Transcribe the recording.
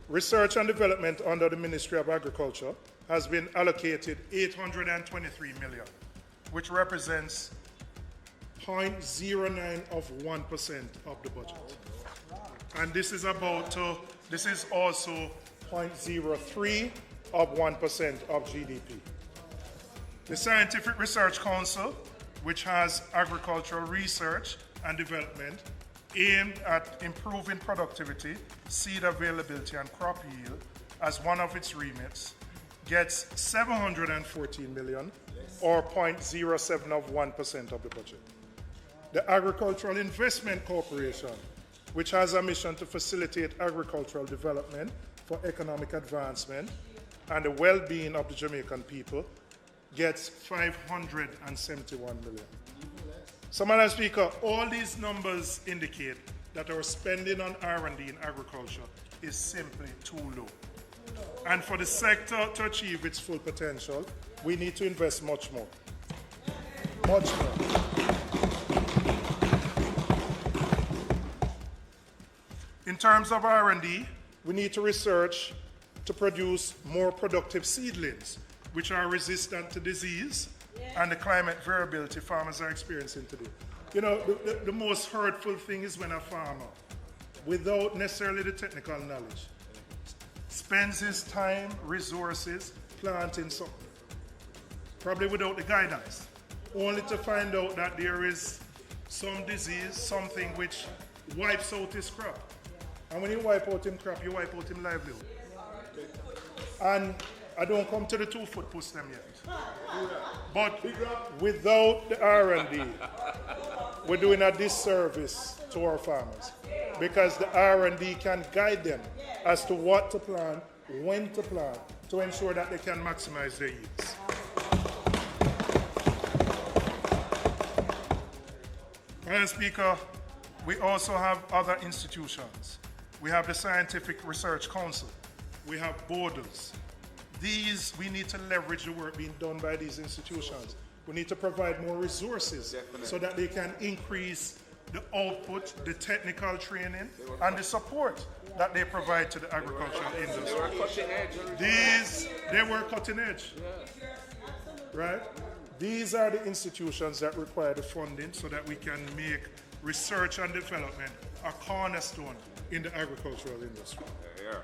Research and development under the Ministry of Agriculture has been allocated 823 million, which represents 0.09 of 1% of the budget. And this is also 0.03 of 1% of GDP. The Scientific Research Council, which has agricultural research and development aimed at improving productivity, seed availability, and crop yield as one of its remits, gets 714 million, or 0.07 of 1% of the budget. The Agricultural Investment Corporation, which has a mission to facilitate agricultural development for economic advancement and the well-being of the Jamaican people, gets 571 million. So, Madam Speaker, all these numbers indicate that our spending on R&D in agriculture is simply too low. And for the sector to achieve its full potential, we need to invest much more. Much more. In terms of R&D, we need to research to produce more productive seedlings, which are resistant to disease and the climate variability farmers are experiencing today. You know, the most hurtful thing is when a farmer, without necessarily the technical knowledge, spends his time, resources, planting something, probably without the guidance, only to find out that there is some disease, something which wipes out his crop. And when you wipe out his crop, you wipe out his livelihood. And I don't come to the 2-foot push them yet. But without the R&D, we're doing a disservice to our farmers, because the R&D can guide them as to what to plant, when to plant, to ensure that they can maximize their yields. Madam Speaker, we also have other institutions. We have the Scientific Research Council. We have borders. These, we need to leverage the work being done by these institutions. We need to provide more resources so that they can increase the output, the technical training, and the support that they provide to the agricultural industry. They were cutting edge. They were cutting edge, right? These are the institutions that require the funding so that we can make research and development a cornerstone in the agricultural industry. Yeah.